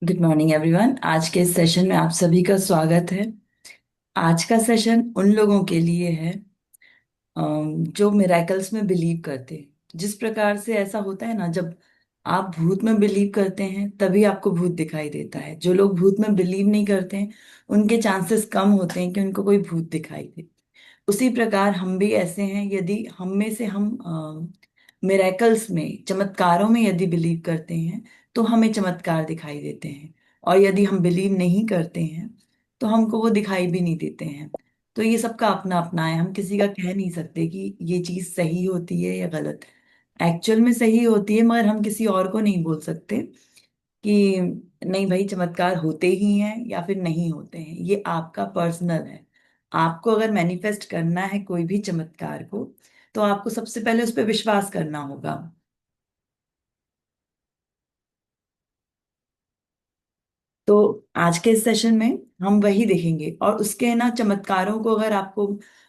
Good morning everyone. आज के इस सेशन में आप सभी का स्वागत है। आज का सेशन उन लोगों के लिए है जो मिराकल्स में बिलीव करते हैं। जिस प्रकार से ऐसा होता है ना, जब आप भूत में बिलीव करते हैं तभी आपको भूत दिखाई देता है। जो लोग भूत में बिलीव नहीं करते हैं उनके चांसेस कम होते हैं कि उनको कोई भूत दिखाई दे। उसी प्रकार हम भी ऐसे हैं, यदि हम में से हम मिरेकल्स में, चमत्कारों में यदि बिलीव करते हैं तो हमें चमत्कार दिखाई देते हैं। और यदि हम बिलीव नहीं करते हैं तो हमको वो दिखाई भी नहीं देते हैं। तो ये सबका अपना अपना है, हम किसी का कह नहीं सकते कि ये चीज सही होती है या गलत। एक्चुअल में सही होती है, मगर हम किसी और को नहीं बोल सकते कि नहीं भाई चमत्कार होते ही हैं या फिर नहीं होते हैं। ये आपका पर्सनल है। आपको अगर मैनिफेस्ट करना है कोई भी चमत्कार को, तो आपको सबसे पहले उस पर विश्वास करना होगा। तो आज के इस सेशन में हम वही देखेंगे, और उसके ना चमत्कारों को अगर आपको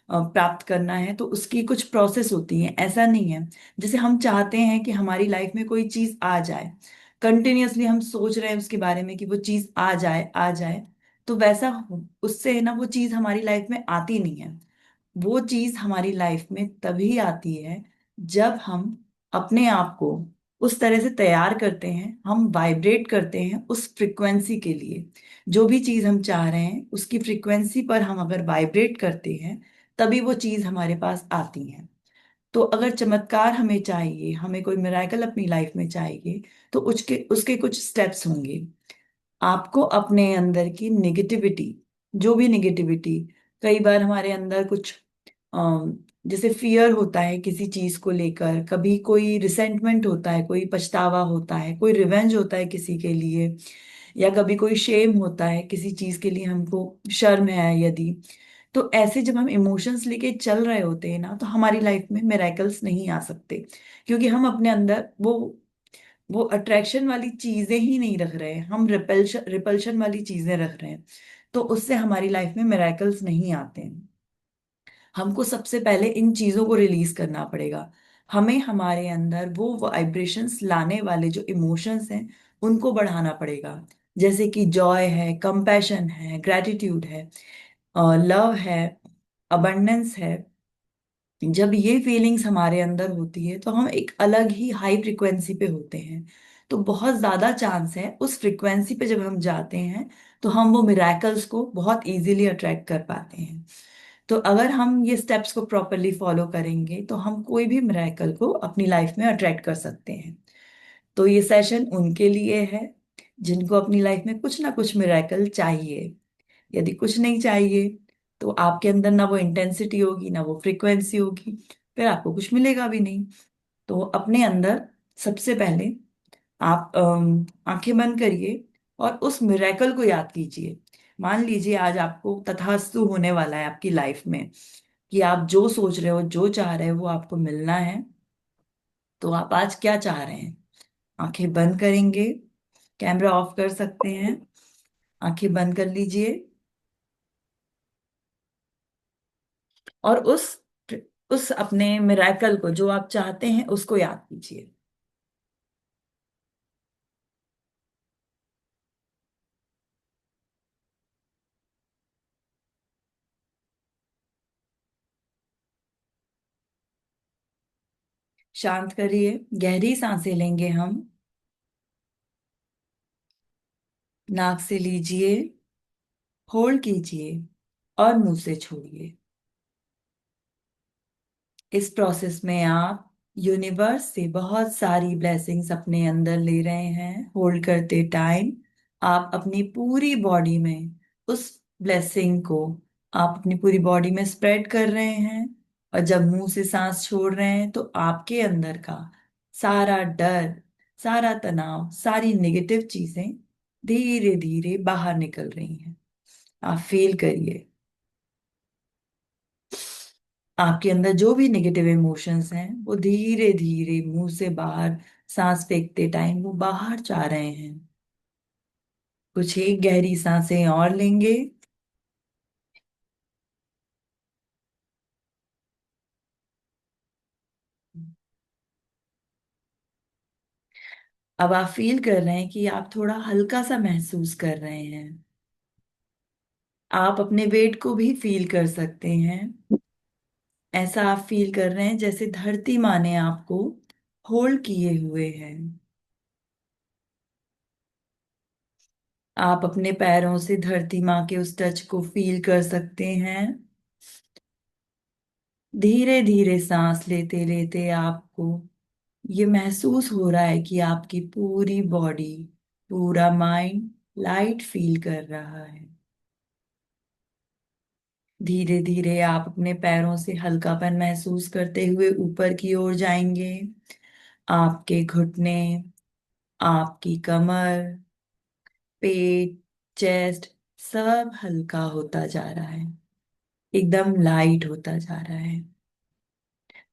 प्राप्त करना है तो उसकी कुछ प्रोसेस होती है। ऐसा नहीं है जैसे हम चाहते हैं कि हमारी लाइफ में कोई चीज आ जाए, कंटिन्यूअसली हम सोच रहे हैं उसके बारे में कि वो चीज आ जाए आ जाए, तो वैसा उससे है ना वो चीज हमारी लाइफ में आती नहीं है। वो चीज हमारी लाइफ में तभी आती है जब हम अपने आप को उस तरह से तैयार करते हैं, हम वाइब्रेट करते हैं उस फ्रिक्वेंसी के लिए। जो भी चीज हम चाह रहे हैं उसकी फ्रिक्वेंसी पर हम अगर वाइब्रेट करते हैं तभी वो चीज हमारे पास आती है। तो अगर चमत्कार हमें चाहिए, हमें कोई मिराकल अपनी लाइफ में चाहिए, तो उसके उसके कुछ स्टेप्स होंगे। आपको अपने अंदर की निगेटिविटी, जो भी निगेटिविटी, कई बार हमारे अंदर कुछ अम, जैसे फियर होता है किसी चीज को लेकर, कभी कोई रिसेंटमेंट होता है, कोई पछतावा होता है, कोई रिवेंज होता है किसी के लिए, या कभी कोई शेम होता है किसी चीज के लिए, हमको शर्म है यदि। तो ऐसे जब हम इमोशंस लेके चल रहे होते हैं ना, तो हमारी लाइफ में मिराकल्स नहीं आ सकते, क्योंकि हम अपने अंदर वो अट्रैक्शन वाली चीजें ही नहीं रख रहे हैं, हम रिपल्शन रिपल्शन वाली चीजें रख रहे हैं। तो उससे हमारी लाइफ में मिराकल्स नहीं आते हैं। हमको सबसे पहले इन चीजों को रिलीज करना पड़ेगा। हमें हमारे अंदर वो वाइब्रेशंस लाने वाले जो इमोशंस हैं उनको बढ़ाना पड़ेगा। जैसे कि जॉय है, कंपैशन है, ग्रेटिट्यूड है, लव है, अबंडेंस है। जब ये फीलिंग्स हमारे अंदर होती है तो हम एक अलग ही हाई फ्रिक्वेंसी पे होते हैं। तो बहुत ज्यादा चांस है उस फ्रिक्वेंसी पे जब हम जाते हैं तो हम वो मिराकल्स को बहुत इजीली अट्रैक्ट कर पाते हैं। तो अगर हम ये स्टेप्स को प्रॉपरली फॉलो करेंगे तो हम कोई भी मिराकल को अपनी लाइफ में अट्रैक्ट कर सकते हैं। तो ये सेशन उनके लिए है जिनको अपनी लाइफ में कुछ ना कुछ मिराकल चाहिए। यदि कुछ नहीं चाहिए तो आपके अंदर ना वो इंटेंसिटी होगी ना वो फ्रीक्वेंसी होगी, फिर आपको कुछ मिलेगा भी नहीं। तो अपने अंदर सबसे पहले आप आंखें बंद करिए और उस मिरेकल को याद कीजिए। मान लीजिए आज आपको तथास्तु होने वाला है आपकी लाइफ में, कि आप जो सोच रहे हो, जो चाह रहे हो वो आपको मिलना है। तो आप आज क्या चाह रहे हैं? आंखें बंद करेंगे, कैमरा ऑफ कर सकते हैं, आंखें बंद कर लीजिए और उस अपने मिराकल को जो आप चाहते हैं उसको याद कीजिए। शांत करिए, गहरी सांसें लेंगे हम। नाक से लीजिए, होल्ड कीजिए और मुंह से छोड़िए। इस प्रोसेस में आप यूनिवर्स से बहुत सारी ब्लेसिंग्स अपने अंदर ले रहे हैं। होल्ड करते टाइम आप अपनी पूरी बॉडी में उस ब्लेसिंग को आप अपनी पूरी बॉडी में स्प्रेड कर रहे हैं। और जब मुंह से सांस छोड़ रहे हैं तो आपके अंदर का सारा डर, सारा तनाव, सारी नेगेटिव चीजें धीरे धीरे बाहर निकल रही हैं। आप फील करिए आपके अंदर जो भी नेगेटिव इमोशंस हैं वो धीरे धीरे मुंह से बाहर, सांस फेंकते टाइम वो बाहर जा रहे हैं। कुछ एक गहरी सांसें और लेंगे। अब आप फील कर रहे हैं कि आप थोड़ा हल्का सा महसूस कर रहे हैं। आप अपने वेट को भी फील कर सकते हैं। ऐसा आप फील कर रहे हैं जैसे धरती माँ ने आपको होल्ड किए हुए हैं। आप अपने पैरों से धरती माँ के उस टच को फील कर सकते हैं। धीरे धीरे सांस लेते लेते आपको ये महसूस हो रहा है कि आपकी पूरी बॉडी, पूरा माइंड लाइट फील कर रहा है। धीरे धीरे आप अपने पैरों से हल्कापन महसूस करते हुए ऊपर की ओर जाएंगे। आपके घुटने, आपकी कमर, पेट, चेस्ट, सब हल्का होता जा रहा है, एकदम लाइट होता जा रहा है।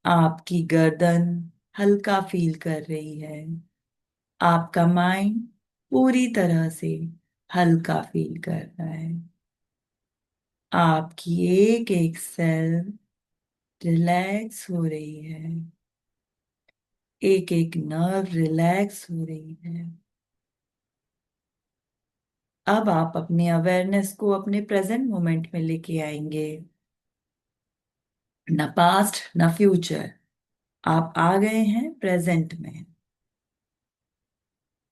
आपकी गर्दन हल्का फील कर रही है। आपका माइंड पूरी तरह से हल्का फील कर रहा है। आपकी एक एक सेल रिलैक्स हो रही है। एक एक नर्व रिलैक्स हो रही है। अब आप अपनी अवेयरनेस को अपने प्रेजेंट मोमेंट में लेके आएंगे। ना पास्ट ना फ्यूचर, आप आ गए हैं प्रेजेंट में।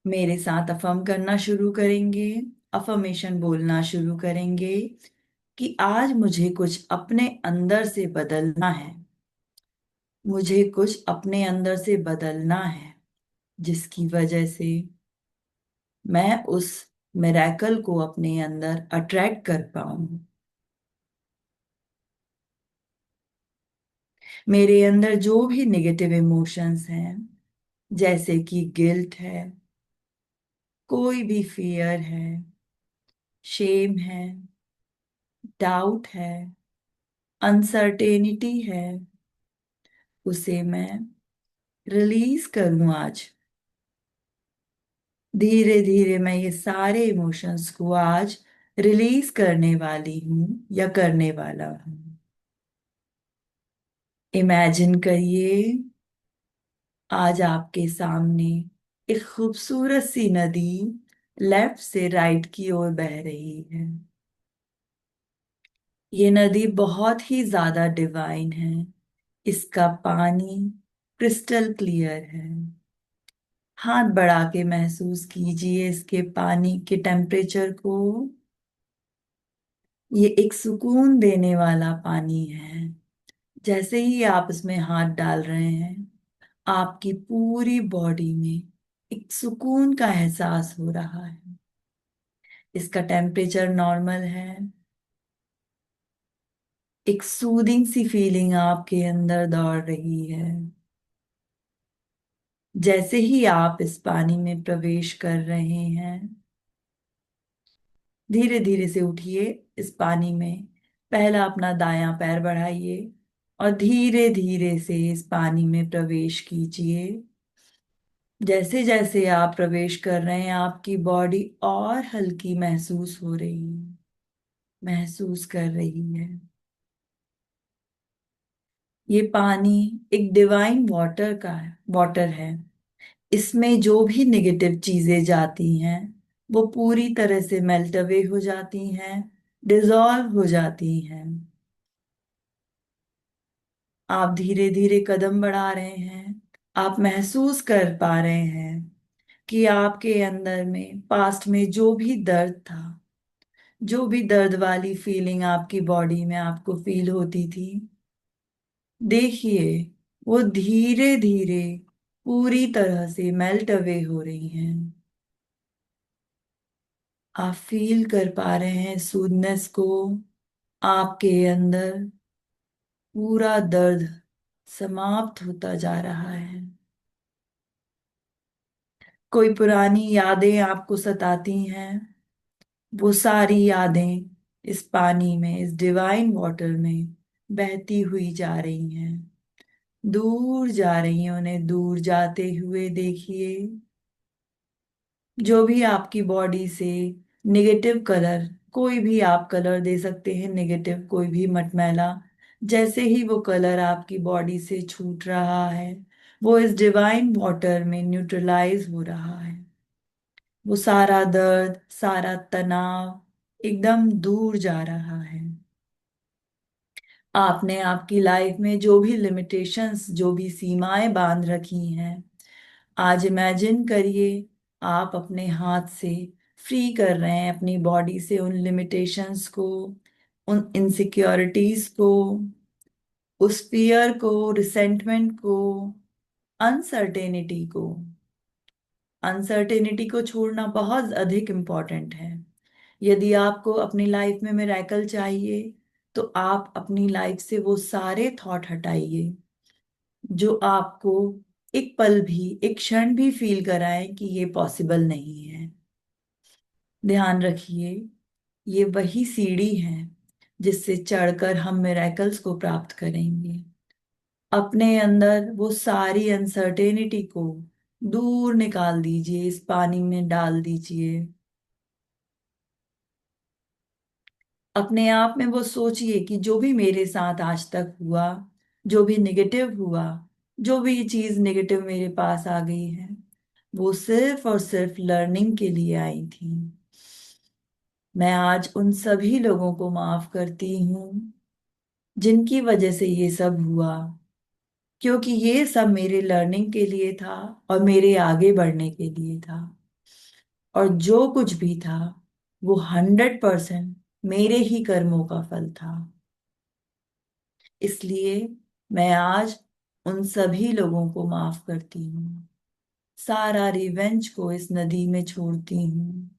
मेरे साथ अफर्म करना शुरू करेंगे। अफर्मेशन बोलना शुरू करेंगे कि आज मुझे कुछ अपने अंदर से बदलना है। मुझे कुछ अपने अंदर से बदलना है जिसकी वजह से मैं उस मिरेकल को अपने अंदर अट्रैक्ट कर पाऊं। मेरे अंदर जो भी नेगेटिव इमोशंस हैं, जैसे कि गिल्ट है, कोई भी फियर है, शेम है, डाउट है, अनसर्टेनिटी है, उसे मैं रिलीज करूं आज। धीरे धीरे मैं ये सारे इमोशंस को आज रिलीज करने वाली हूं या करने वाला हूं। इमेजिन करिए, आज आपके सामने एक खूबसूरत सी नदी लेफ्ट से राइट की ओर बह रही है। ये नदी बहुत ही ज्यादा डिवाइन है। इसका पानी क्रिस्टल क्लियर है। हाथ बढ़ा के महसूस कीजिए इसके पानी के टेम्परेचर को। ये एक सुकून देने वाला पानी है। जैसे ही आप इसमें हाथ डाल रहे हैं, आपकी पूरी बॉडी में एक सुकून का एहसास हो रहा है। इसका टेम्परेचर नॉर्मल है। एक सूदिंग सी फीलिंग आपके अंदर दौड़ रही है। जैसे ही आप इस पानी में प्रवेश कर रहे हैं, धीरे धीरे से उठिए। इस पानी में पहला अपना दायां पैर बढ़ाइए और धीरे धीरे से इस पानी में प्रवेश कीजिए। जैसे जैसे आप प्रवेश कर रहे हैं, आपकी बॉडी और हल्की महसूस हो रही है, महसूस कर रही है। ये पानी एक डिवाइन वाटर है। इसमें जो भी नेगेटिव चीजें जाती हैं, वो पूरी तरह से मेल्ट अवे हो जाती हैं, डिजॉल्व हो जाती हैं। आप धीरे धीरे कदम बढ़ा रहे हैं। आप महसूस कर पा रहे हैं कि आपके अंदर में पास्ट में जो भी दर्द था, जो भी दर्द वाली फीलिंग आपकी बॉडी में आपको फील होती थी, देखिए वो धीरे धीरे पूरी तरह से मेल्ट अवे हो रही हैं। आप फील कर पा रहे हैं सूदनेस को। आपके अंदर पूरा दर्द समाप्त होता जा रहा है। कोई पुरानी यादें आपको सताती हैं, वो सारी यादें इस पानी में, इस डिवाइन वाटर में बहती हुई जा रही हैं, दूर जा रही हैं। उन्हें दूर जाते हुए देखिए। जो भी आपकी बॉडी से नेगेटिव कलर, कोई भी आप कलर दे सकते हैं, नेगेटिव कोई भी मटमैला, जैसे ही वो कलर आपकी बॉडी से छूट रहा है, वो इस डिवाइन वाटर में न्यूट्रलाइज हो रहा है। वो सारा दर्द, सारा तनाव एकदम दूर जा रहा है। आपने आपकी लाइफ में जो भी लिमिटेशंस, जो भी सीमाएं बांध रखी हैं, आज इमेजिन करिए आप अपने हाथ से फ्री कर रहे हैं अपनी बॉडी से उन लिमिटेशंस को, उन इनसिक्योरिटीज को, उस फियर को, रिसेंटमेंट को, अनसर्टेनिटी को। अनसर्टेनिटी को छोड़ना बहुत अधिक इम्पोर्टेंट है। यदि आपको अपनी लाइफ में मिरेकल चाहिए, तो आप अपनी लाइफ से वो सारे थॉट हटाइए जो आपको एक पल भी, एक क्षण भी फील कराएं कि ये पॉसिबल नहीं है। ध्यान रखिए, ये वही सीढ़ी है जिससे चढ़कर हम मिरेकल्स को प्राप्त करेंगे। अपने अंदर वो सारी अनसर्टेनिटी को दूर निकाल दीजिए, इस पानी में डाल दीजिए। अपने आप में वो सोचिए कि जो भी मेरे साथ आज तक हुआ, जो भी नेगेटिव हुआ, जो भी चीज नेगेटिव मेरे पास आ गई है, वो सिर्फ और सिर्फ लर्निंग के लिए आई थी। मैं आज उन सभी लोगों को माफ करती हूँ जिनकी वजह से ये सब हुआ, क्योंकि ये सब मेरे लर्निंग के लिए था और मेरे आगे बढ़ने के लिए था। और जो कुछ भी था, वो 100% मेरे ही कर्मों का फल था। इसलिए मैं आज उन सभी लोगों को माफ करती हूँ। सारा रिवेंज को इस नदी में छोड़ती हूँ।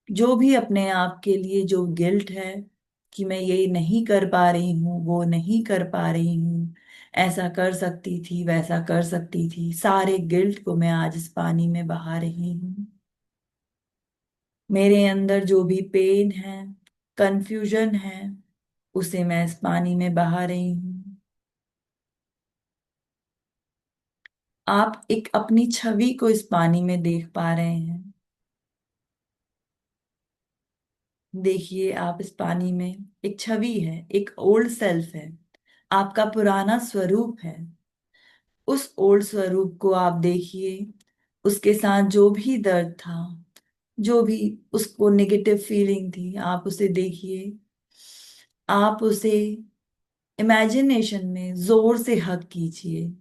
जो भी अपने आप के लिए जो गिल्ट है कि मैं ये नहीं कर पा रही हूँ, वो नहीं कर पा रही हूँ, ऐसा कर सकती थी, वैसा कर सकती थी, सारे गिल्ट को मैं आज इस पानी में बहा रही हूँ। मेरे अंदर जो भी पेन है, कंफ्यूजन है, उसे मैं इस पानी में बहा रही हूँ। आप एक अपनी छवि को इस पानी में देख पा रहे हैं। देखिए, आप इस पानी में एक छवि है, एक ओल्ड सेल्फ है, आपका पुराना स्वरूप है। उस ओल्ड स्वरूप को आप देखिए। उसके साथ जो भी दर्द था, जो भी उसको नेगेटिव फीलिंग थी, आप उसे देखिए। आप उसे इमेजिनेशन में जोर से हक कीजिए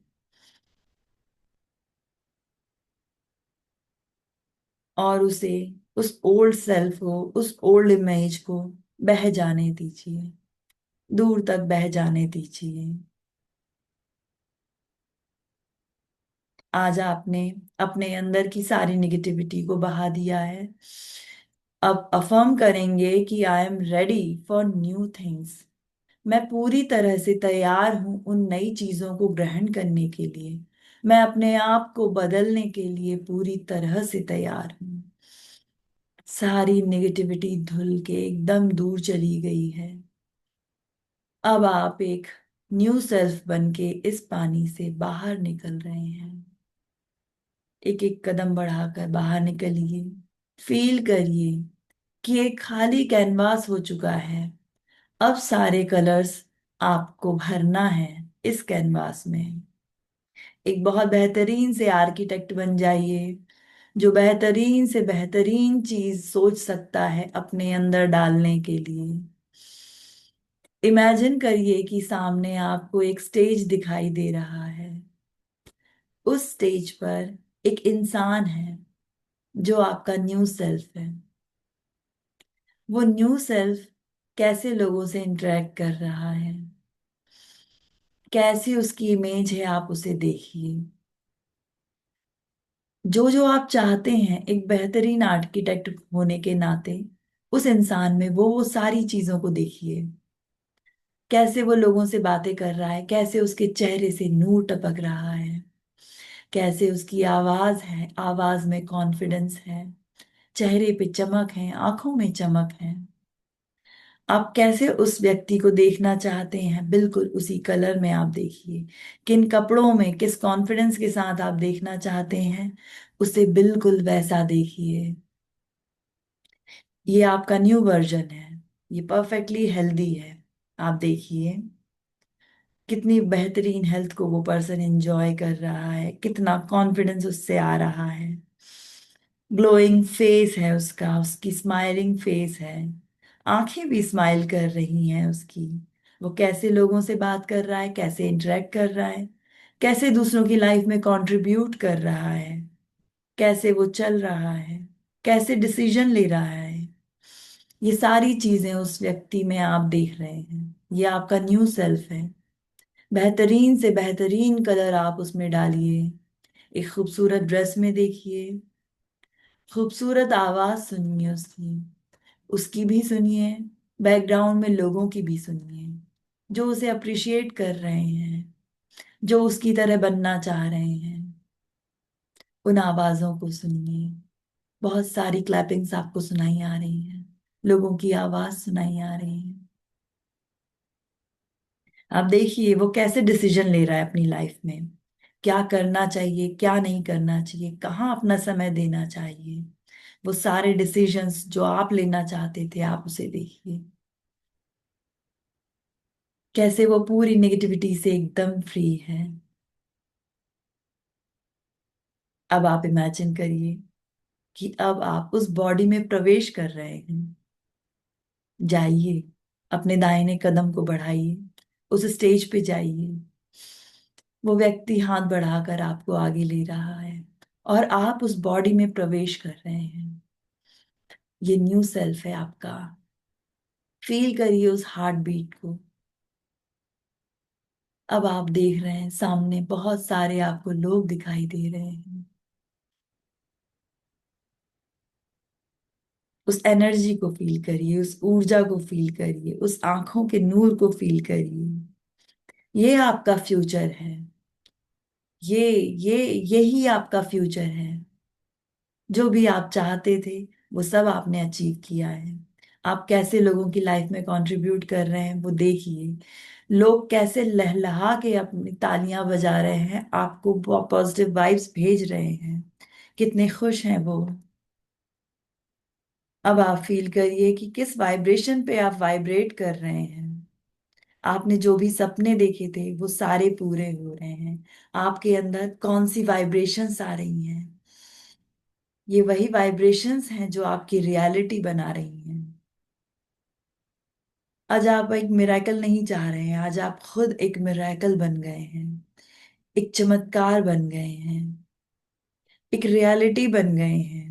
और उसे, उस ओल्ड सेल्फ को, उस ओल्ड इमेज को बह जाने दीजिए, दूर तक बह जाने दीजिए। आज आपने अपने अंदर की सारी निगेटिविटी को बहा दिया है। अब अफर्म करेंगे कि I am ready for new things. मैं पूरी तरह से तैयार हूं उन नई चीजों को ग्रहण करने के लिए। मैं अपने आप को बदलने के लिए पूरी तरह से तैयार हूं। सारी नेगेटिविटी धुल के एकदम दूर चली गई है। अब आप एक न्यू सेल्फ बन के इस पानी से बाहर निकल रहे हैं। एक एक कदम बढ़ाकर बाहर निकलिए। फील करिए कि एक खाली कैनवास हो चुका है। अब सारे कलर्स आपको भरना है इस कैनवास में। एक बहुत बेहतरीन से आर्किटेक्ट बन जाइए, जो बेहतरीन से बेहतरीन चीज सोच सकता है अपने अंदर डालने के लिए। इमेजिन करिए कि सामने आपको एक स्टेज दिखाई दे रहा है। उस स्टेज पर एक इंसान है जो आपका न्यू सेल्फ है। वो न्यू सेल्फ कैसे लोगों से इंटरेक्ट कर रहा है, कैसी उसकी इमेज है, आप उसे देखिए। जो जो आप चाहते हैं एक बेहतरीन आर्किटेक्ट होने के नाते, उस इंसान में वो सारी चीजों को देखिए। कैसे वो लोगों से बातें कर रहा है, कैसे उसके चेहरे से नूर टपक रहा है, कैसे उसकी आवाज है, आवाज में कॉन्फिडेंस है, चेहरे पे चमक है, आंखों में चमक है। आप कैसे उस व्यक्ति को देखना चाहते हैं, बिल्कुल उसी कलर में आप देखिए। किन कपड़ों में, किस कॉन्फिडेंस के साथ आप देखना चाहते हैं, उसे बिल्कुल वैसा देखिए। ये आपका न्यू वर्जन है। ये परफेक्टली हेल्दी है। आप देखिए। कितनी बेहतरीन हेल्थ को वो पर्सन एंजॉय कर रहा है, कितना कॉन्फिडेंस उससे आ रहा है, ग्लोइंग फेस है उसका, उसकी स्माइलिंग फेस है, आंखें भी स्माइल कर रही हैं उसकी। वो कैसे लोगों से बात कर रहा है, कैसे इंटरेक्ट कर रहा है, कैसे दूसरों की लाइफ में कंट्रीब्यूट कर रहा है, कैसे वो चल रहा है, कैसे डिसीजन ले रहा है। ये सारी चीजें उस व्यक्ति में आप देख रहे हैं। ये आपका न्यू सेल्फ है। बेहतरीन से बेहतरीन कलर आप उसमें डालिए, एक खूबसूरत ड्रेस में देखिए, खूबसूरत आवाज सुनिए उसकी, उसकी भी सुनिए, बैकग्राउंड में लोगों की भी सुनिए, जो उसे अप्रिशिएट कर रहे हैं, जो उसकी तरह बनना चाह रहे हैं। उन आवाजों को सुनिए। बहुत सारी क्लैपिंग्स आपको सुनाई आ रही हैं, लोगों की आवाज सुनाई आ रही है। आप देखिए वो कैसे डिसीजन ले रहा है अपनी लाइफ में, क्या करना चाहिए, क्या नहीं करना चाहिए, कहाँ अपना समय देना चाहिए। वो सारे डिसीजंस जो आप लेना चाहते थे, आप उसे देखिए, कैसे वो पूरी नेगेटिविटी से एकदम फ्री है। अब आप इमेजिन करिए कि अब आप उस बॉडी में प्रवेश कर रहे हैं। जाइए, अपने दाहिने कदम को बढ़ाइए, उस स्टेज पे जाइए। वो व्यक्ति हाथ बढ़ाकर आपको आगे ले रहा है और आप उस बॉडी में प्रवेश कर रहे हैं। ये न्यू सेल्फ है आपका। फील करिए उस हार्ट बीट को। अब आप देख रहे हैं सामने बहुत सारे आपको लोग दिखाई दे रहे हैं। उस एनर्जी को फील करिए, उस ऊर्जा को फील करिए, उस आंखों के नूर को फील करिए। ये आपका फ्यूचर है। ये ये यही आपका फ्यूचर है। जो भी आप चाहते थे वो सब आपने अचीव किया है। आप कैसे लोगों की लाइफ में कंट्रीब्यूट कर रहे हैं वो देखिए। लोग कैसे लहलहा के अपनी तालियां बजा रहे हैं, आपको पॉजिटिव वाइब्स भेज रहे हैं, कितने खुश हैं वो। अब आप फील करिए कि किस वाइब्रेशन पे आप वाइब्रेट कर रहे हैं। आपने जो भी सपने देखे थे वो सारे पूरे हो रहे हैं। आपके अंदर कौन सी वाइब्रेशंस आ रही हैं, ये वही वाइब्रेशंस हैं जो आपकी रियलिटी बना रही हैं। आज आप एक मिराकल नहीं चाह रहे हैं, आज आप खुद एक मिराकल बन गए हैं, एक चमत्कार बन गए हैं, एक रियलिटी बन गए हैं।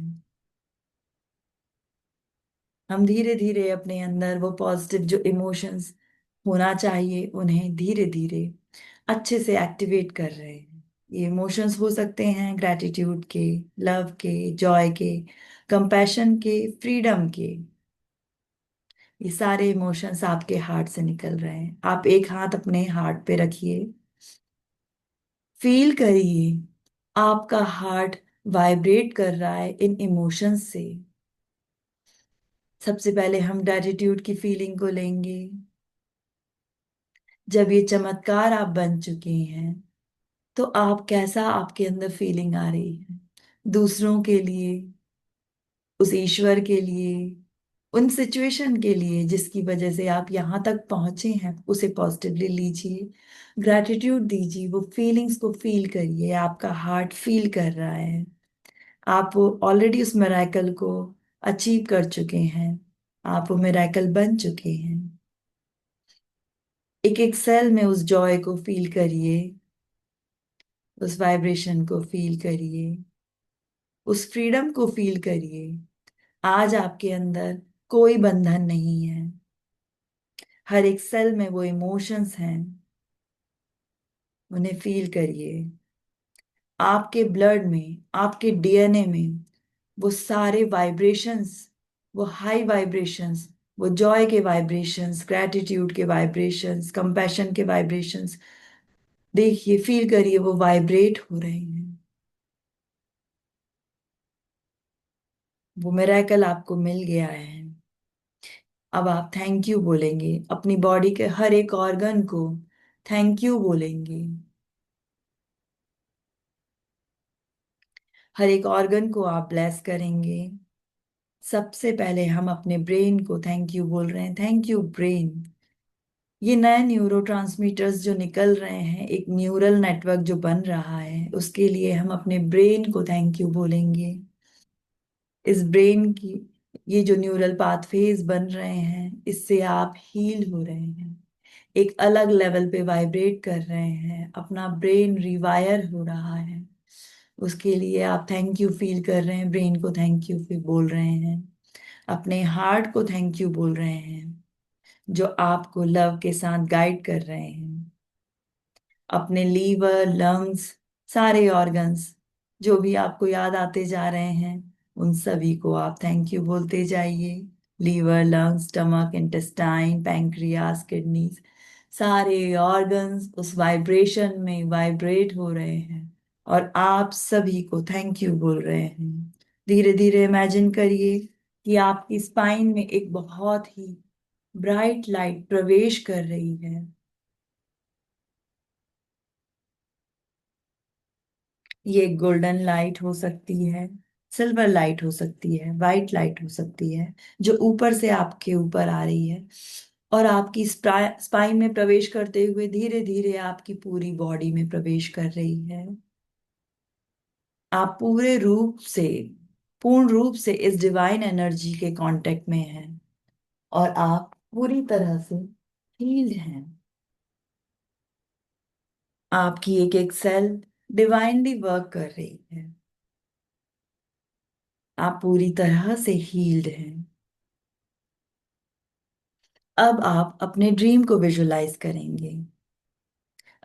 हम धीरे धीरे अपने अंदर वो पॉजिटिव जो इमोशंस होना चाहिए उन्हें धीरे धीरे अच्छे से एक्टिवेट कर रहे हैं। ये इमोशंस हो सकते हैं ग्रैटिट्यूड के, लव के, जॉय के, कंपैशन के, फ्रीडम के। ये सारे इमोशंस आपके हार्ट से निकल रहे हैं। आप एक हाथ अपने हार्ट पे रखिए, फील करिए आपका हार्ट वाइब्रेट कर रहा है इन इमोशंस से। सबसे पहले हम ग्रैटिट्यूड की फीलिंग को लेंगे। जब ये चमत्कार आप बन चुके हैं तो आप कैसा आपके अंदर फीलिंग आ रही है दूसरों के लिए, उस ईश्वर के लिए, उन सिचुएशन के लिए जिसकी वजह से आप यहाँ तक पहुंचे हैं, उसे पॉजिटिवली लीजिए, ग्रैटिट्यूड दीजिए, वो फीलिंग्स को फील करिए। आपका हार्ट फील कर रहा है, आप ऑलरेडी उस मिराकल को अचीव कर चुके हैं, आप वो मिराकल बन चुके हैं। एक एक सेल में उस जॉय को फील करिए, उस वाइब्रेशन को फील करिए, उस फ्रीडम को फील करिए। आज आपके अंदर कोई बंधन नहीं है। हर एक सेल में वो इमोशंस हैं, उन्हें फील करिए। आपके ब्लड में, आपके डीएनए में वो सारे वाइब्रेशंस, वो हाई वाइब्रेशंस, वो जॉय के वाइब्रेशंस, ग्रैटिट्यूड के वाइब्रेशंस, कंपैशन के वाइब्रेशंस, देखिए, फील करिए वो वाइब्रेट हो रहे हैं। वो मिरेकल आपको मिल गया है। अब आप थैंक यू बोलेंगे, अपनी बॉडी के हर एक ऑर्गन को थैंक यू बोलेंगे। हर एक ऑर्गन को आप ब्लेस करेंगे। सबसे पहले हम अपने ब्रेन को थैंक यू बोल रहे हैं, थैंक यू ब्रेन। ये नए न्यूरोट्रांसमीटर्स जो निकल रहे हैं, एक न्यूरल नेटवर्क जो बन रहा है, उसके लिए हम अपने ब्रेन को थैंक यू बोलेंगे। इस ब्रेन की ये जो न्यूरल पाथवेज बन रहे हैं, इससे आप हील हो रहे हैं, एक अलग लेवल पे वाइब्रेट कर रहे हैं, अपना ब्रेन रिवायर हो रहा है। उसके लिए आप थैंक यू फील कर रहे हैं, ब्रेन को थैंक यू बोल रहे हैं, अपने हार्ट को थैंक यू बोल रहे हैं, जो आपको लव के साथ गाइड कर रहे हैं। अपने लीवर, लंग्स, सारे ऑर्गन्स जो भी आपको याद आते जा रहे हैं, उन सभी को आप थैंक यू बोलते जाइए। Liver, lungs, stomach, intestine, pancreas, kidneys, सारे ऑर्गन्स उस वाइब्रेशन में वाइब्रेट हो रहे हैं और आप सभी को थैंक यू बोल रहे हैं। धीरे धीरे इमेजिन करिए कि आपकी स्पाइन में एक बहुत ही ब्राइट लाइट प्रवेश कर रही है। ये गोल्डन लाइट हो सकती है, सिल्वर लाइट हो सकती है, वाइट लाइट हो सकती है, जो ऊपर से आपके ऊपर आ रही है और आपकी स्पाइन में प्रवेश करते हुए धीरे धीरे आपकी पूरी बॉडी में प्रवेश कर रही है। आप पूरे रूप से, पूर्ण रूप से इस डिवाइन एनर्जी के कांटेक्ट में हैं और आप पूरी तरह से हील्ड हैं। आपकी एक एक सेल डिवाइनली वर्क कर रही है। आप पूरी तरह से हील्ड हैं। अब आप अपने ड्रीम को विजुलाइज करेंगे।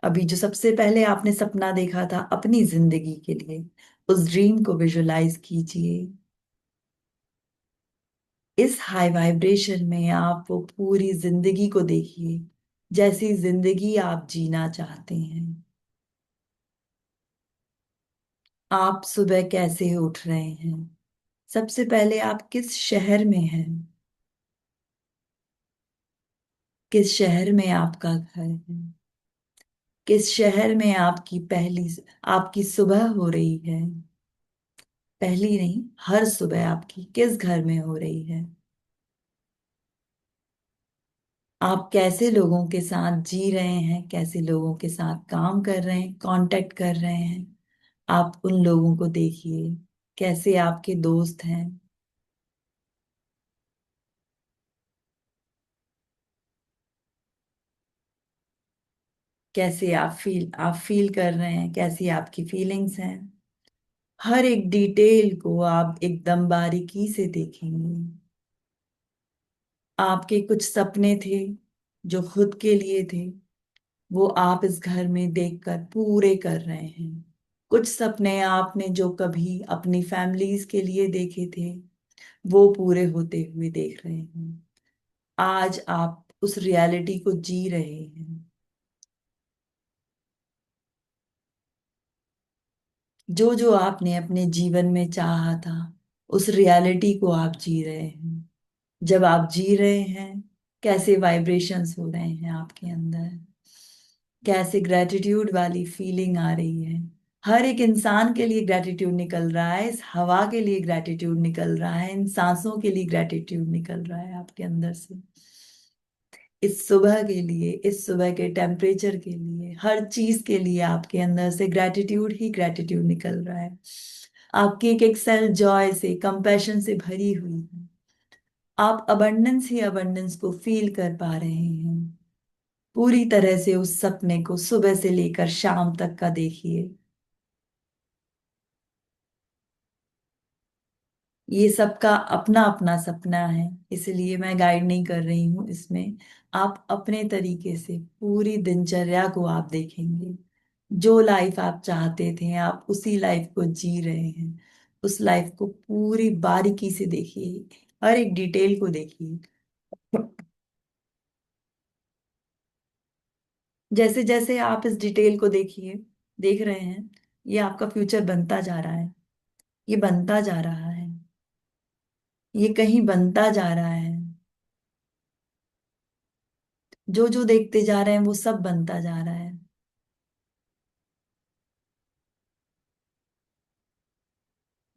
अभी जो सबसे पहले आपने सपना देखा था अपनी जिंदगी के लिए, उस ड्रीम को विजुलाइज कीजिए। इस हाई वाइब्रेशन में आप वो पूरी जिंदगी को देखिए, जैसी जिंदगी आप जीना चाहते हैं। आप सुबह कैसे उठ रहे हैं? सबसे पहले आप किस शहर में हैं? किस शहर में आपका घर है? किस शहर में आपकी सुबह हो रही है? पहली नहीं, हर सुबह आपकी किस घर में हो रही है? आप कैसे लोगों के साथ जी रहे हैं, कैसे लोगों के साथ काम कर रहे हैं, कांटेक्ट कर रहे हैं? आप उन लोगों को देखिए, कैसे आपके दोस्त हैं, कैसे आप फील कर रहे हैं, कैसी आपकी फीलिंग्स हैं। हर एक डिटेल को आप एकदम बारीकी से देखेंगे। आपके कुछ सपने थे जो खुद के लिए थे, वो आप इस घर में देखकर पूरे कर रहे हैं। कुछ सपने आपने जो कभी अपनी फैमिलीज के लिए देखे थे, वो पूरे होते हुए देख रहे हैं। आज आप उस रियलिटी को जी रहे हैं। जो जो आपने अपने जीवन में चाहा था, उस रियलिटी को आप जी रहे हैं। जब आप जी रहे हैं, कैसे वाइब्रेशंस हो रहे हैं आपके अंदर, कैसे ग्रेटिट्यूड वाली फीलिंग आ रही है। हर एक इंसान के लिए ग्रेटिट्यूड निकल रहा है, इस हवा के लिए ग्रेटिट्यूड निकल रहा है, इन सांसों के लिए ग्रेटिट्यूड निकल रहा है आपके अंदर से। इस सुबह के लिए, इस सुबह के टेम्परेचर के लिए, हर चीज के लिए आपके अंदर से ग्रेटिट्यूड ही ग्रेटिट्यूड निकल रहा है। आपकी एक एक सेल जॉय से, कंपैशन से भरी हुई है। आप अबंडेंस ही अबंडेंस को फील कर पा रहे हैं। पूरी तरह से उस सपने को सुबह से लेकर शाम तक का देखिए। ये सबका अपना अपना सपना है, इसलिए मैं गाइड नहीं कर रही हूँ इसमें। आप अपने तरीके से पूरी दिनचर्या को आप देखेंगे। जो लाइफ आप चाहते थे, आप उसी लाइफ को जी रहे हैं। उस लाइफ को पूरी बारीकी से देखिए, हर एक डिटेल को देखिए। जैसे जैसे आप इस डिटेल को देख रहे हैं, ये आपका फ्यूचर बनता जा रहा है। ये बनता जा रहा है। ये कहीं बनता जा रहा है। जो जो देखते जा रहे हैं, वो सब बनता जा रहा है।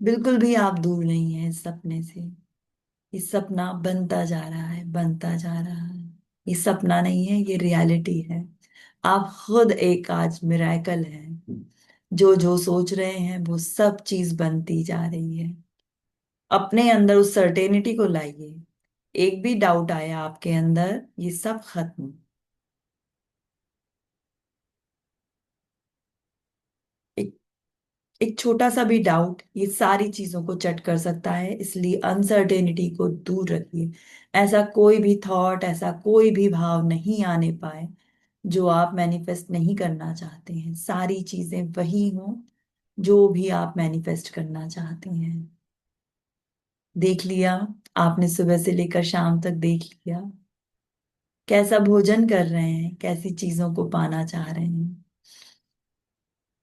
बिल्कुल भी आप दूर नहीं है इस सपने से। ये सपना बनता जा रहा है, बनता जा रहा है। ये सपना नहीं है, ये रियलिटी है। आप खुद एक आज मिराकल हैं। जो जो सोच रहे हैं वो सब चीज बनती जा रही है। अपने अंदर उस सर्टेनिटी को लाइए। एक भी डाउट आया आपके अंदर, ये सब खत्म। एक एक छोटा सा भी डाउट ये सारी चीजों को चट कर सकता है, इसलिए अनसर्टेनिटी को दूर रखिए। ऐसा कोई भी थॉट, ऐसा कोई भी भाव नहीं आने पाए जो आप मैनिफेस्ट नहीं करना चाहते हैं। सारी चीजें वही हों जो भी आप मैनिफेस्ट करना चाहते हैं। देख लिया, आपने सुबह से लेकर शाम तक देख लिया। कैसा भोजन कर रहे हैं, कैसी चीजों को पाना चाह रहे हैं,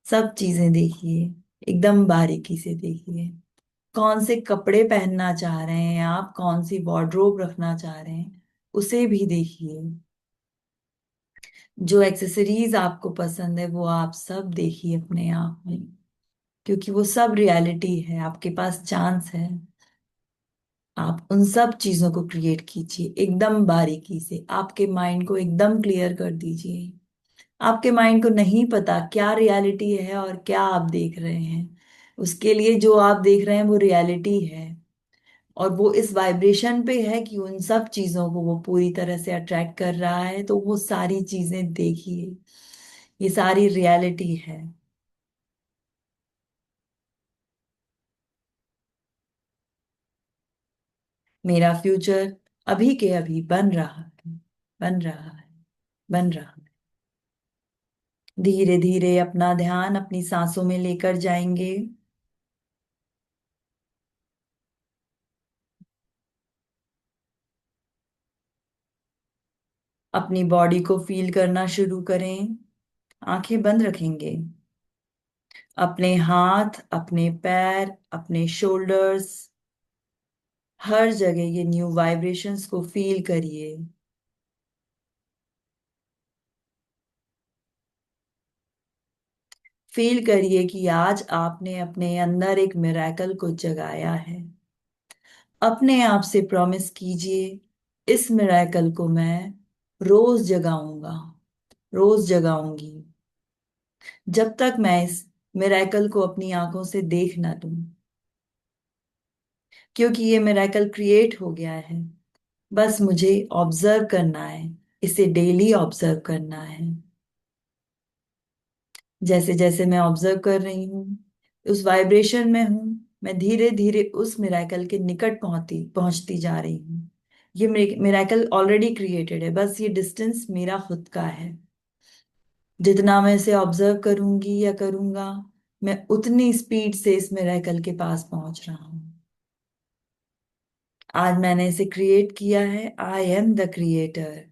सब चीजें देखिए। एकदम बारीकी से देखिए। कौन से कपड़े पहनना चाह रहे हैं आप, कौन सी वार्डरोब रखना चाह रहे हैं, उसे भी देखिए। जो एक्सेसरीज आपको पसंद है वो आप सब देखिए अपने आप में, क्योंकि वो सब रियलिटी है। आपके पास चांस है। आप उन सब चीजों को क्रिएट कीजिए एकदम बारीकी से। आपके माइंड को एकदम क्लियर कर दीजिए। आपके माइंड को नहीं पता क्या रियलिटी है और क्या आप देख रहे हैं। उसके लिए जो आप देख रहे हैं वो रियलिटी है। और वो इस वाइब्रेशन पे है कि उन सब चीजों को वो पूरी तरह से अट्रैक्ट कर रहा है। तो वो सारी चीजें देखिए। ये सारी रियलिटी है। मेरा फ्यूचर अभी के अभी बन रहा है, बन रहा है, बन रहा है। धीरे धीरे अपना ध्यान अपनी सांसों में लेकर जाएंगे। अपनी बॉडी को फील करना शुरू करें। आंखें बंद रखेंगे। अपने हाथ, अपने पैर, अपने शोल्डर्स, हर जगह ये न्यू वाइब्रेशंस को फील करिए। फील करिए कि आज आपने अपने अंदर एक मिराकल को जगाया है। अपने आप से प्रॉमिस कीजिए, इस मिराकल को मैं रोज जगाऊंगा, रोज जगाऊंगी, जब तक मैं इस मिराकल को अपनी आंखों से देख ना लूं। क्योंकि ये मिराकल क्रिएट हो गया है, बस मुझे ऑब्जर्व करना है। इसे डेली ऑब्जर्व करना है। जैसे जैसे मैं ऑब्जर्व कर रही हूँ, उस वाइब्रेशन में हूँ, मैं धीरे धीरे उस मिराकल के निकट पहुंचती पहुंचती जा रही हूँ। ये मिराकल ऑलरेडी क्रिएटेड है, बस ये डिस्टेंस मेरा खुद का है। जितना मैं इसे ऑब्जर्व करूंगी या करूंगा, मैं उतनी स्पीड से इस मिराकल के पास पहुंच रहा हूँ। आज मैंने इसे क्रिएट किया है। I am the creator.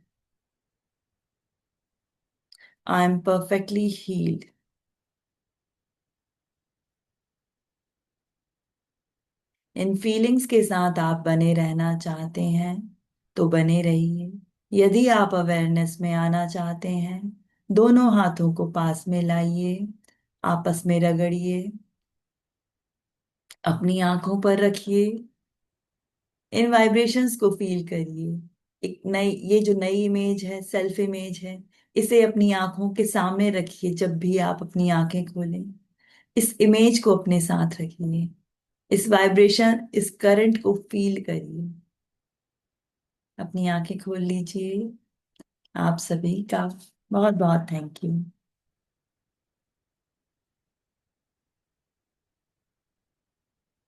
I am perfectly healed. इन फीलिंग्स के साथ आप बने रहना चाहते हैं तो बने रहिए। यदि आप अवेयरनेस में आना चाहते हैं, दोनों हाथों को पास में लाइए, आपस में रगड़िए, अपनी आंखों पर रखिए। इन वाइब्रेशंस को फील करिए। एक नई, ये जो नई इमेज है, सेल्फ इमेज है, इसे अपनी आंखों के सामने रखिए। जब भी आप अपनी आंखें खोलें, इस इमेज को अपने साथ रखिए। इस वाइब्रेशन, इस करंट को फील करिए। अपनी आंखें खोल लीजिए। आप सभी का बहुत बहुत थैंक यू।